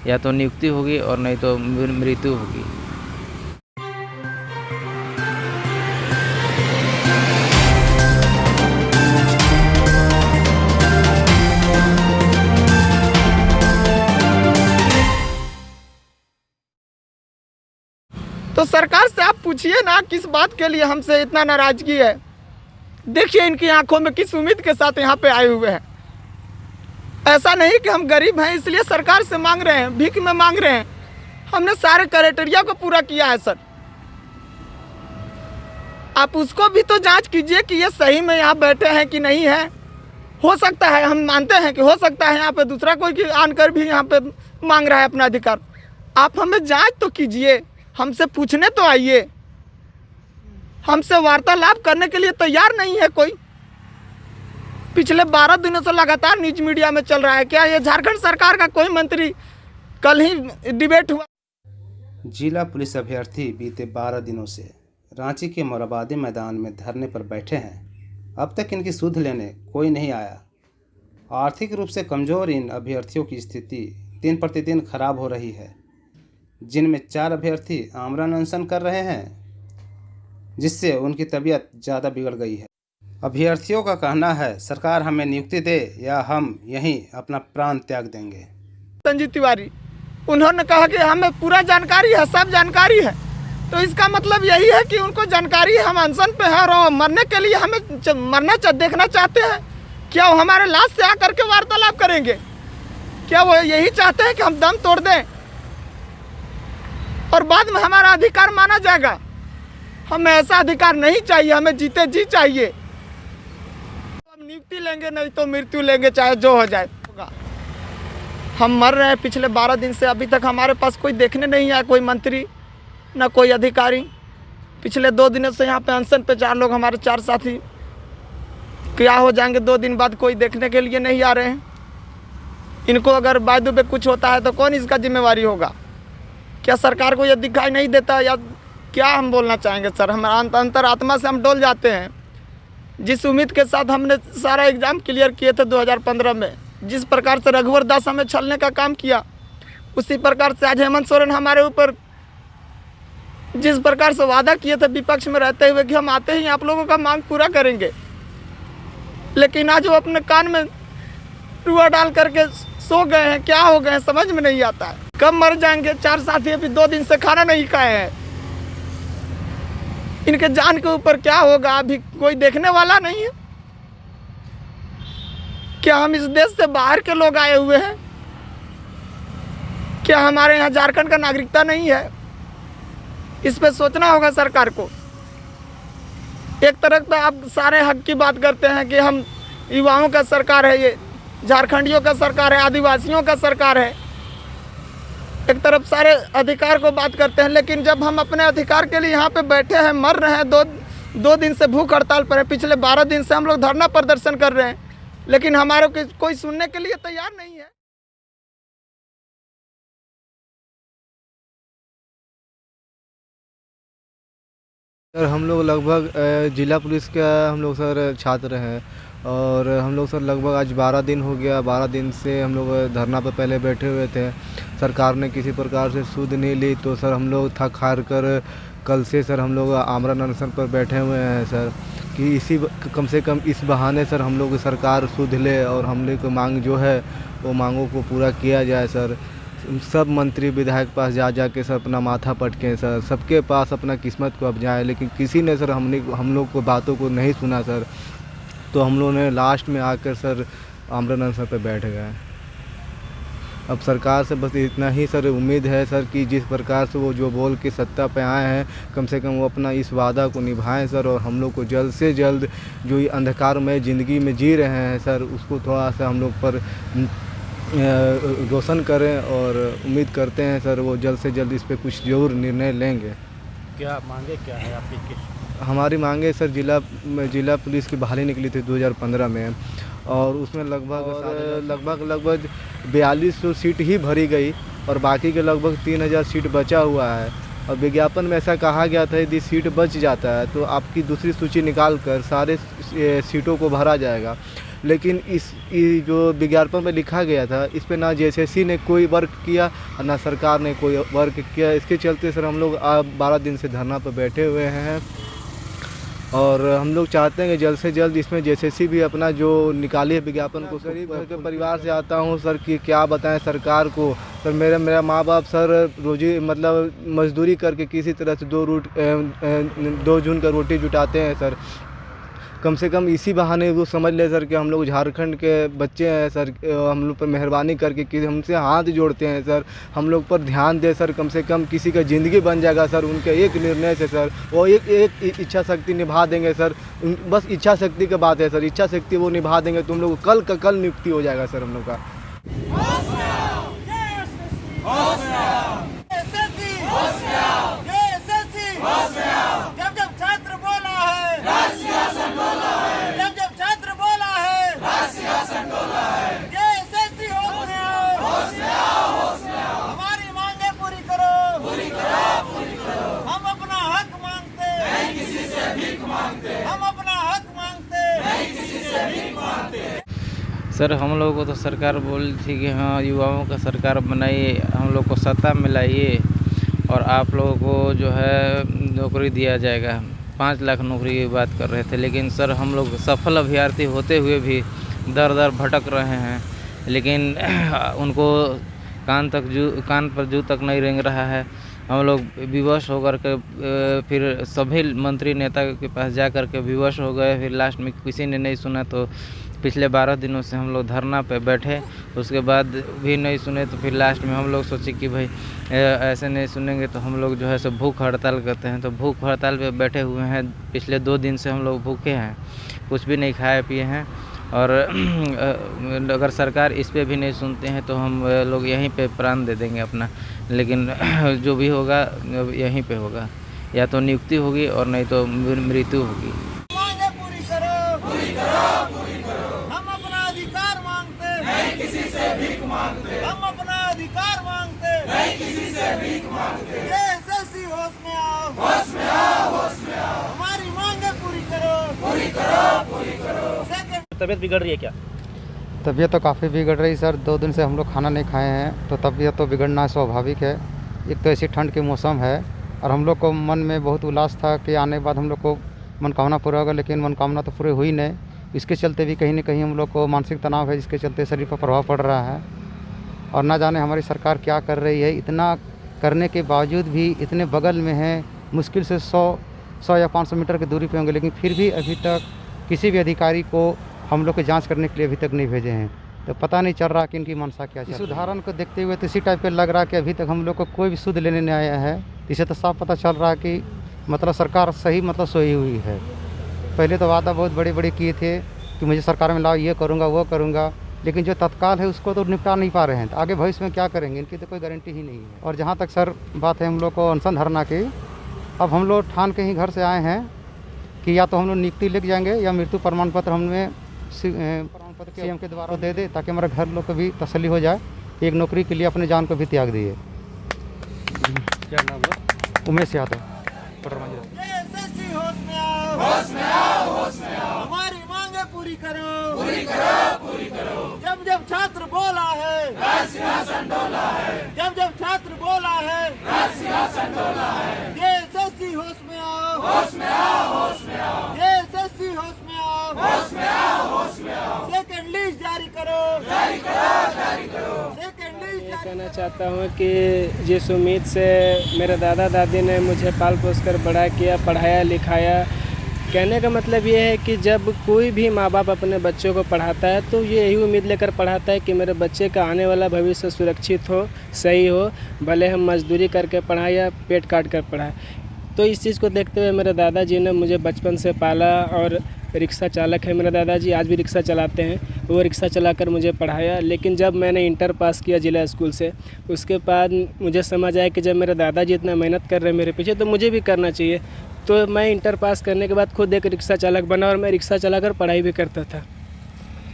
या तो नियुक्ति होगी और नहीं तो मृत्यु होगी। तो सरकार से आप पूछिए ना किस बात के लिए हमसे इतना नाराजगी है। देखिए इनकी आंखों में किस उम्मीद के साथ यहाँ पे आए हुए हैं। ऐसा नहीं कि हम गरीब हैं इसलिए सरकार से मांग रहे हैं, भीख में मांग रहे हैं। हमने सारे क्राइटेरिया को पूरा किया है सर। आप उसको भी तो जांच कीजिए कि ये सही में यहाँ बैठे हैं कि नहीं है। हो सकता है, हम मानते हैं कि हो सकता है यहाँ पे दूसरा कोई आनकर भी यहाँ पे मांग रहा है अपना अधिकार। आप हमें जांच तो कीजिए, हमसे पूछने तो आइए। हमसे वार्तालाप करने के लिए तैयार नहीं है कोई। पिछले 12 दिनों से लगातार न्यूज मीडिया में चल रहा है। क्या ये झारखंड सरकार का कोई मंत्री? कल ही डिबेट हुआ। जिला पुलिस अभ्यर्थी बीते 12 दिनों से रांची के मोराबादी मैदान में धरने पर बैठे हैं। अब तक इनकी सुध लेने कोई नहीं आया। आर्थिक रूप से कमज़ोर इन अभ्यर्थियों की स्थिति दिन प्रतिदिन खराब हो रही है, जिनमें 4 अभ्यर्थी आमरण अनशन कर रहे हैं, जिससे उनकी तबीयत ज़्यादा बिगड़ गई है। अभ्यर्थियों का कहना है सरकार हमें नियुक्ति दे या हम यहीं अपना प्राण त्याग देंगे। संजीव तिवारी उन्होंने कहा कि हमें पूरा जानकारी है, सब जानकारी है। तो इसका मतलब यही है कि उनको जानकारी है, हम अनशन पे हैं और मरने के लिए हमें देखना चाहते हैं। क्या वो हमारे लाश से आकर के वार्तालाप करेंगे? क्या वो यही चाहते हैं कि हम दम तोड़ दें और बाद में हमारा अधिकार माना जाएगा? हमें ऐसा अधिकार नहीं चाहिए, हमें जीते जी चाहिए। हम नियुक्ति लेंगे नहीं तो मृत्यु लेंगे, चाहे जो हो जाए होगा। हम मर रहे हैं पिछले 12 दिन से, अभी तक हमारे पास कोई देखने नहीं आया, कोई मंत्री ना कोई अधिकारी। पिछले 2 दिनों से यहाँ पे अनशन पे 4 लोग, हमारे 4 साथी क्या हो जाएंगे 2 दिन बाद, कोई देखने के लिए नहीं आ रहे हैं। इनको अगर बायदू पे कुछ होता है तो कौन इसका जिम्मेवारी होगा? क्या सरकार को ये दिखाई नहीं देता या क्या हम बोलना चाहेंगे सर? हम अंतरात्मा से हम डोल जाते हैं। जिस उम्मीद के साथ हमने सारा एग्ज़ाम क्लियर किए थे 2015 में, जिस प्रकार से रघुवर दास हमें छलने का काम किया, उसी प्रकार से आज हेमंत सोरेन हमारे ऊपर जिस प्रकार से वादा किए थे विपक्ष में रहते हुए कि हम आते ही आप लोगों का मांग पूरा करेंगे, लेकिन आज वो अपने कान में रुआ डाल करके सो गए हैं। क्या हो गए हैं समझ में नहीं आता है। कब मर जाएंगे? 4 साथी अभी 2 दिन से खाना नहीं खाए हैं। इनके जान के ऊपर क्या होगा अभी कोई देखने वाला नहीं है। क्या हम इस देश से बाहर के लोग आए हुए हैं? क्या हमारे यहाँ झारखंड का नागरिकता नहीं है? इस पे सोचना होगा सरकार को। एक तरफ तो आप सारे हक की बात करते हैं कि हम युवाओं का सरकार है, ये झारखंडियों का सरकार है, आदिवासियों का सरकार है। एक तरफ सारे अधिकार को बात करते हैं, लेकिन जब हम अपने अधिकार के लिए यहाँ पे बैठे हैं, मर रहे हैं, दो दिन से भूख हड़ताल पर है, पिछले 12 दिन से हम लोग धरना प्रदर्शन कर रहे हैं, लेकिन हमारे को कोई सुनने के लिए तैयार नहीं है। सर हम लोग लगभग जिला पुलिस का हम लोग सर छात्र हैं और हम लोग सर लगभग आज 12 दिन हो गया। 12 दिन से हम लोग धरना पर पहले बैठे हुए थे। सरकार ने किसी प्रकार से सुध नहीं ली, तो सर हम लोग थक हार कर कल से सर हम लोग आमरण अनशन पर बैठे हुए हैं सर, कि इसी कम से कम इस बहाने सर हम लोग सरकार सुध ले और हम लोग की मांग जो है वो मांगों को पूरा किया जाए सर। सब मंत्री विधायक पास जा के सर अपना माथा पटकें सर, सबके पास अपना किस्मत को अब जाए, लेकिन किसी ने सर हम लोग को बातों को नहीं सुना सर। तो हम लोगों ने लास्ट में आकर सर आमरण अनशन पर बैठ गए। अब सरकार से बस इतना ही सर उम्मीद है सर कि जिस प्रकार से वो जो बोल के सत्ता पे आए हैं, कम से कम वो अपना इस वादा को निभाएं सर, और हम लोग को जल्द से जल्द जो ये अंधकारमय ज़िंदगी में जी रहे हैं सर, उसको थोड़ा सा हम लोग पर रोशन करें। और उम्मीद करते हैं सर वो जल्द से जल्द इस पर कुछ ज़रूर निर्णय लेंगे। क्या मांगे क्या है आपकी? हमारी मांगे सर जिला पुलिस की बहाली निकली थी 2015 में, और उसमें लगभग 4200 सीट ही भरी गई और बाकी के लगभग 3000 सीट बचा हुआ है। और विज्ञापन में ऐसा कहा गया था यदि सीट बच जाता है तो आपकी दूसरी सूची निकाल कर सारे सीटों को भरा जाएगा, लेकिन जो विज्ञापन में लिखा गया था इस पे ना जेएसएससी ने कोई वर्क किया और ना सरकार ने कोई वर्क किया। इसके चलते सर हम लोग 12 दिन से धरना पर बैठे हुए हैं और हम लोग चाहते हैं कि जल्द से जल्द इसमें जेएसएससी भी अपना जो निकाली है विज्ञापन को। गरीब घर के परिवार से आता हूँ सर कि क्या बताएं सरकार को। सर मेरा माँ बाप सर रोजी मतलब मजदूरी करके किसी तरह से 2 जून का रोटी जुटाते हैं सर। कम से कम इसी बहाने वो समझ ले सर कि हम लोग झारखंड के बच्चे हैं सर। हम लोग पर मेहरबानी करके कि हमसे हाथ जोड़ते हैं सर, हम लोग पर ध्यान दे सर। कम से कम किसी का ज़िंदगी बन जाएगा सर उनके एक निर्णय से सर। वो एक इच्छा शक्ति निभा देंगे सर। बस इच्छा शक्ति की बात है सर, इच्छा शक्ति वो निभा देंगे तो हम लोग कल का कल नियुक्ति हो जाएगा सर हम लोग का। सर हम लोगों को तो सरकार बोली थी कि हाँ युवाओं का सरकार बनाइए, हम लोग को सत्ता में लाइए और आप लोगों को जो है नौकरी दिया जाएगा। 5 लाख नौकरी की बात कर रहे थे, लेकिन सर हम लोग सफल अभ्यर्थी होते हुए भी दर दर भटक रहे हैं। लेकिन उनको कान पर जू तक नहीं रेंग रहा है। हम लोग विवश होकर के फिर सभी मंत्री नेता के पास जा कर के विवश हो गए। फिर लास्ट में किसी ने नहीं सुना तो पिछले 12 दिनों से हम लोग धरना पे बैठे, उसके बाद भी नहीं सुने तो फिर लास्ट में हम लोग सोचे कि भाई ऐसे नहीं सुनेंगे तो हम लोग जो है सो भूख हड़ताल करते हैं। तो भूख हड़ताल पे बैठे हुए हैं। पिछले 2 दिन से हम लोग भूखे हैं, कुछ भी नहीं खाए पिए हैं। और अगर सरकार इस पे भी नहीं सुनते हैं तो हम लोग यहीं पे प्राण दे देंगे अपना। लेकिन जो भी होगा यहीं पे होगा, या तो नियुक्ति होगी और नहीं तो मृत्यु होगी। हम अपना अधिकार मांगते नहीं किसी से भीख मांगते। हम अपना अधिकार मांगते नहीं किसी से भीख मांगते। जेएसएससी होश में आओ, होश में आओ, होश में आओ। हमारी मांगे पूरी करो, पूरी करो, पूरी करो। तबीयत बिगड़ रही है क्या? तबीयत तो काफ़ी बिगड़ रही सर। 2 दिन से हम लोग खाना नहीं खाए हैं तो तबीयत तो बिगड़ना स्वाभाविक है। एक तो ऐसी ठंड के मौसम है और हम लोग को मन में बहुत उल्लास था कि आने के बाद हम लोग को मनोकामना पूरा होगा, लेकिन मनोकामना तो पूरी हुई नहीं। इसके चलते भी कहीं न कहीं हम लोग को मानसिक तनाव है, जिसके चलते शरीर पर प्रभाव पड़ रहा है। और ना जाने हमारी सरकार क्या कर रही है। इतना करने के बावजूद भी इतने बगल में है, मुश्किल से 100 या 500 मीटर की दूरी पे होंगे, लेकिन फिर भी अभी तक किसी भी अधिकारी को हम लोग को जांच करने के लिए अभी तक नहीं भेजे हैं। तो पता नहीं चल रहा कि इनकी मंशा क्या है। इस उदाहरण को देखते हुए तो इसी टाइप पे लग रहा है कि अभी तक हम लोग को कोई भी सुध लेने नहीं आया है। इसे तो साफ पता चल रहा है कि मतलब सरकार सही मतलब सोई हुई है। पहले तो वादा बहुत बड़े बड़े किए थे कि मुझे सरकार में लाओ, ये करूँगा वो करूँगा, लेकिन जो तत्काल है उसको तो निपटा नहीं पा रहे हैं। तो आगे भविष्य में क्या करेंगे इनकी तो कोई गारंटी ही नहीं है। और जहाँ तक सर बात है हम लोग को अनशन धरना की, अब हम लोग ठान के ही घर से आए हैं कि या तो हम लोग नियुक्ति लेके जाएंगे या मृत्यु प्रमाण पत्र हमें प्रमाण पत्र सीएम के द्वारा दे दे, ताकि हमारे घर लोग को भी तसल्ली हो जाए। एक नौकरी के लिए अपने जान को भी त्याग दिए। क्या नाम है? उमेश यादव। जेएसएससी होश में आओ, होश में आओ, होश में आओ। हमारी मांगे पूरी करो, पूरी करो, पूरी करो। जब जब छात्र बोला है राज सिंहासन डोला है। जब जब छात्र बोला है राज सिंहासन डोला है। जेएसएससी होश में आओ, होश में आओ, होश में आओ। जेएसएससी होश में आओ, होश में आओ, होश में आओ। सेकंड लिस्ट जारी करो, जारी करो, जारी करो। सेकंड लिस्ट जारी। कहना चाहता हूँ कि जिस उम्मीद से मेरे दादा दादी ने मुझे पाल पोस कर बड़ा किया, पढ़ाया लिखाया, कहने का मतलब ये है कि जब कोई भी माँ बाप अपने बच्चों को पढ़ाता है तो ये यही उम्मीद लेकर पढ़ाता है कि मेरे बच्चे का आने वाला भविष्य सुरक्षित हो, सही हो, भले हम मजदूरी करके पढ़ाएं या पेट काट कर पढ़ाएं। तो इस चीज़ को देखते हुए मेरे दादाजी ने मुझे बचपन से पाला और रिक्शा चालक है मेरे दादाजी, आज भी रिक्शा चलाते हैं। वो रिक्शा चलाकर मुझे पढ़ाया। लेकिन जब मैंने इंटर पास किया जिला स्कूल से, उसके बाद मुझे समझ आया कि जब मेरे दादाजी इतना मेहनत कर रहे हैं मेरे पीछे तो मुझे भी करना चाहिए। तो मैं इंटर पास करने के बाद खुद एक रिक्शा चालक बना और मैं रिक्शा चलाकर पढ़ाई भी करता था।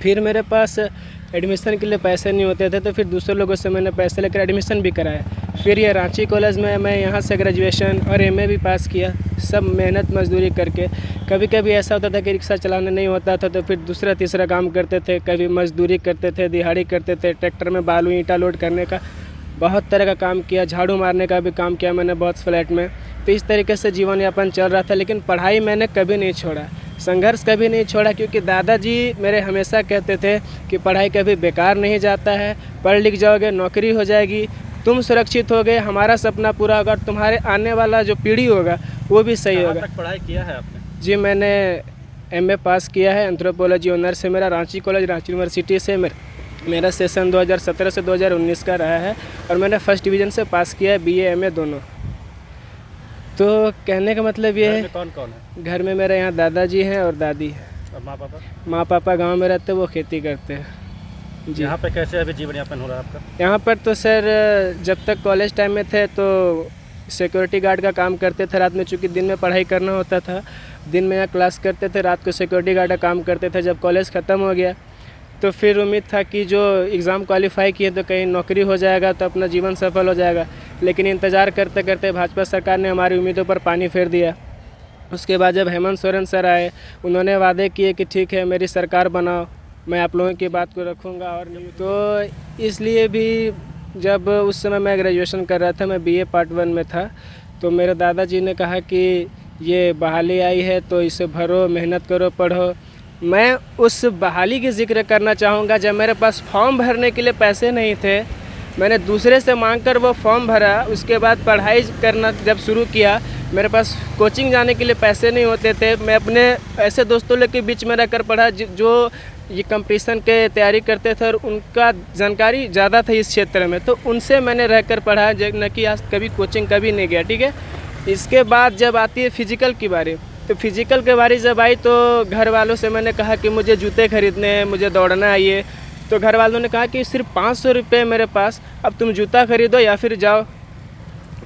फिर मेरे पास एडमिशन के लिए पैसे नहीं होते थे तो फिर दूसरे लोगों से मैंने पैसे लेकर एडमिशन भी कराया। फिर ये रांची कॉलेज में मैं यहाँ से ग्रेजुएशन और एमए भी पास किया। सब मेहनत मजदूरी करके। कभी कभी ऐसा होता था कि रिक्शा चलाना नहीं होता था तो फिर दूसरा तीसरा काम करते थे, कभी मजदूरी करते थे, दिहाड़ी करते थे, ट्रैक्टर में बालू ईंटा लोड करने का बहुत तरह का काम किया, झाड़ू मारने का भी काम किया मैंने बहुत फ्लैट में। तो इस तरीके से जीवन यापन चल रहा था, लेकिन पढ़ाई मैंने कभी नहीं छोड़ा, संघर्ष कभी नहीं छोड़ा, क्योंकि दादाजी मेरे हमेशा कहते थे कि पढ़ाई कभी बेकार नहीं जाता है, पढ़ लिख जाओगे नौकरी हो जाएगी, तुम सुरक्षित हो गए, हमारा सपना पूरा होगा, तुम्हारे आने वाला जो पीढ़ी होगा वो भी सही होगा। कहाँ तक पढ़ाई किया है आपने? जी मैंने एमए पास किया है, एंथ्रोपोलॉजी ऑनर्स से मेरा रांची कॉलेज रांची यूनिवर्सिटी से मेरा सेशन 2017 से 2019 का रहा है और मैंने फर्स्ट डिवीज़न से पास किया है, बीए एमए दोनों। तो कहने का मतलब ये है, कौन कौन है? घर में मेरे यहाँ दादाजी हैं और दादी है, और माँ पापा? माँ पापा गांव में रहते हैं, वो खेती करते हैं। जी यहाँ पे कैसे अभी जीवन यापन हो रहा है आपका? यहाँ पर तो सर जब तक कॉलेज टाइम में थे तो सिक्योरिटी गार्ड का काम करते थे, रात में चूँकि दिन में पढ़ाई करना होता था, दिन में यहाँ क्लास करते थे, रात को सिक्योरिटी गार्ड का काम करते थे। जब कॉलेज ख़त्म हो गया तो फिर उम्मीद था कि जो एग्ज़ाम क्वालिफाई किए तो कहीं नौकरी हो जाएगा तो अपना जीवन सफल हो जाएगा, लेकिन इंतज़ार करते करते भाजपा सरकार ने हमारी उम्मीदों पर पानी फेर दिया। उसके बाद जब हेमंत सोरेन सर आए, उन्होंने वादे किए कि ठीक है मेरी सरकार बनाओ, मैं आप लोगों की बात को रखूँगा। और नहीं तो इसलिए भी जब उस समय मैं ग्रेजुएशन कर रहा था, मैं बीए पार्ट 1 में था, तो मेरे दादाजी ने कहा कि ये बहाली आई है तो इसे भरो, मेहनत करो, पढ़ो। मैं उस बहाली की जिक्र करना चाहूँगा जब मेरे पास फॉर्म भरने के लिए पैसे नहीं थे, मैंने दूसरे से मांगकर वो फॉर्म भरा। उसके बाद पढ़ाई करना जब शुरू किया, मेरे पास कोचिंग जाने के लिए पैसे नहीं होते थे, मैं अपने ऐसे दोस्तों लोग के बीच में रहकर पढ़ा जो ये कंपटीशन के तैयारी करते थे और उनका जानकारी ज़्यादा था इस क्षेत्र में, तो उनसे मैंने रहकर पढ़ा, न कि आज कभी कोचिंग कभी नहीं गया। ठीक है, इसके बाद जब आती है फिजिकल की बारी, तो फिजिकल के बारी जब आई तो घर वालों से मैंने कहा कि मुझे जूते खरीदने हैं, मुझे दौड़ना है ये, तो घर वालों ने कहा कि सिर्फ 500 रुपये मेरे पास, अब तुम जूता खरीदो या फिर जाओ।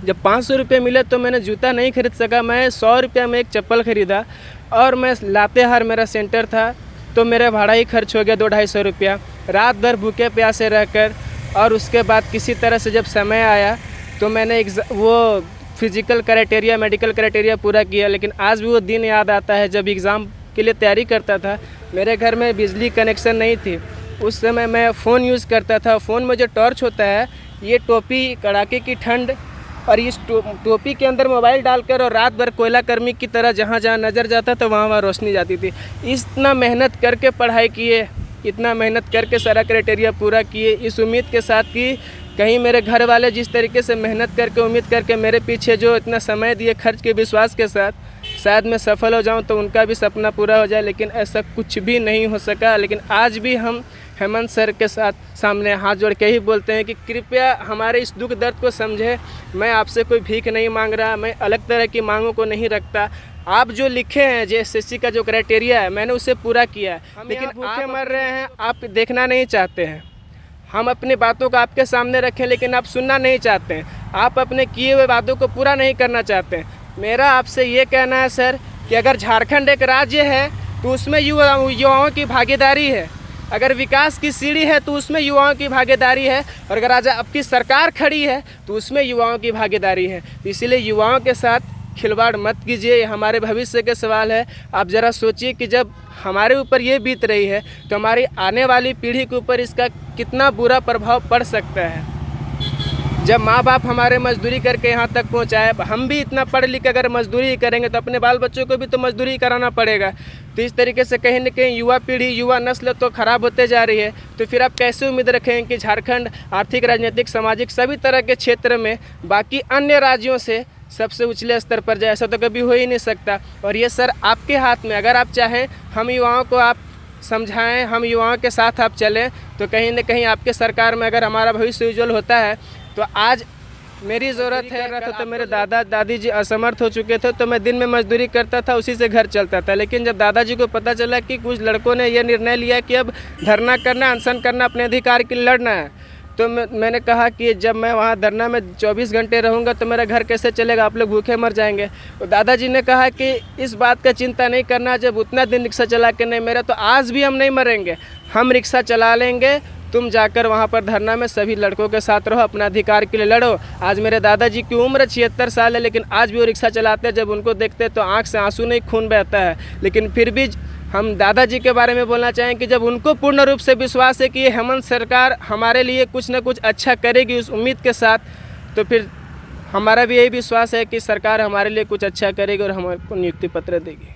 जब 500 रुपये मिले तो मैंने जूता नहीं खरीद सका, मैं 100 रुपये में एक चप्पल ख़रीदा और मैं लातेहार मेरा सेंटर था, तो मेरा भाड़ा ही खर्च हो गया 200-250 रुपया, रात भर भूखे प्यासे रहकर। और उसके बाद किसी तरह से जब समय आया तो मैंने वो फिज़िकल क्राइटेरिया, मेडिकल क्राइटेरिया पूरा किया। लेकिन आज भी वो दिन याद आता है जब एग्ज़ाम के लिए तैयारी करता था, मेरे घर में बिजली कनेक्शन नहीं थी, उस समय मैं फ़ोन यूज़ करता था। फ़ोन में जो टॉर्च होता है, ये टोपी, कड़ाके की ठंड, और इस टोपी के अंदर मोबाइल डालकर और रात भर कोयला कर्मी की तरह जहाँ जहाँ नज़र जाता तो वहाँ वहाँ रोशनी जाती थी। इतना मेहनत करके पढ़ाई किए, इतना मेहनत करके सारा क्राइटेरिया पूरा किए, इस उम्मीद के साथ कि कहीं मेरे घर वाले जिस तरीके से मेहनत करके, उम्मीद करके मेरे पीछे जो इतना समय दिए खर्च के विश्वास के साथ, शायद मैं सफल हो जाऊं तो उनका भी सपना पूरा हो जाए। लेकिन ऐसा कुछ भी नहीं हो सका। लेकिन आज भी हम हेमंत सर के साथ सामने हाथ जोड़ के ही बोलते हैं कि कृपया हमारे इस दुख दर्द को समझे। मैं आपसे कोई भीख नहीं मांग रहा, मैं अलग तरह की मांगों को नहीं रखता। आप जो लिखे हैं JSSC का जो क्राइटेरिया है, मैंने उसे पूरा किया है, लेकिन भूखे मर रहे हैं, आप देखना नहीं चाहते हैं। हम अपनी बातों को आपके सामने रखें, लेकिन आप सुनना नहीं चाहते हैं। आप अपने किए हुए वादों को पूरा नहीं करना चाहते हैं। मेरा आपसे ये कहना है सर कि अगर झारखंड एक राज्य है तो उसमें युवाओं की भागीदारी है, अगर विकास की सीढ़ी है तो उसमें युवाओं की भागीदारी है, और अगर आज आपकी सरकार खड़ी है तो उसमें युवाओं की भागीदारी है। इसलिए युवाओं के साथ खिलवाड़ मत कीजिए, ये हमारे भविष्य के सवाल है। आप ज़रा सोचिए कि जब हमारे ऊपर ये बीत रही है तो हमारी आने वाली पीढ़ी के ऊपर इसका कितना बुरा प्रभाव पड़ सकता है। जब माँ बाप हमारे मजदूरी करके यहाँ तक पहुँचाए, हम भी इतना पढ़ लिख अगर मजदूरी करेंगे तो अपने बाल बच्चों को भी तो मजदूरी कराना पड़ेगा। तो इस तरीके से कहीं न कहीं युवा पीढ़ी, युवा नस्ल तो ख़राब होते जा रही है। तो फिर आप कैसे उम्मीद रखें कि झारखंड आर्थिक, राजनीतिक, सामाजिक सभी तरह के क्षेत्र में बाकी अन्य राज्यों से सबसे उछले स्तर पर जाए? ऐसा तो कभी हो ही नहीं सकता। और ये सर आपके हाथ में, अगर आप चाहें हम युवाओं को आप समझाएं, हम युवाओं के साथ आप चलें, तो कहीं न कहीं आपके सरकार में अगर हमारा भविष्य उज्जवल होता है। तो आज मेरी ज़रूरत है, तो मेरे दादा दादी जी असमर्थ हो चुके थे, तो मैं दिन में मजदूरी करता था, उसी से घर चलता था। लेकिन जब दादाजी को पता चला कि कुछ लड़कों ने यह निर्णय लिया कि अब धरना करना, अनशन करना, अपने अधिकार के लिए लड़ना है, तो मैंने कहा कि जब मैं वहाँ धरना में 24 घंटे रहूँगा तो मेरा घर कैसे चलेगा, आप लोग भूखे मर जाएंगे। तो दादाजी ने कहा कि इस बात का चिंता नहीं करना, जब उतना दिन रिक्शा चला के नहीं मरा तो आज भी हम नहीं मरेंगे, हम रिक्शा चला लेंगे तुम जाकर वहाँ पर धरना में सभी लड़कों के साथ रहो, अपना अधिकार के लिए लड़ो। आज मेरे दादाजी की उम्र 76 साल है, लेकिन आज भी वो रिक्शा चलाते हैं। जब उनको देखते हैं तो आँख से आंसू नहीं खून बहता है। लेकिन फिर भी हम दादाजी के बारे में बोलना चाहें कि जब उनको पूर्ण रूप से विश्वास है कि ये हेमंत सरकार हमारे लिए कुछ न कुछ अच्छा करेगी, उस उम्मीद के साथ, तो फिर हमारा भी यही विश्वास है कि सरकार हमारे लिए कुछ अच्छा करेगी और हमको नियुक्ति पत्र देगी।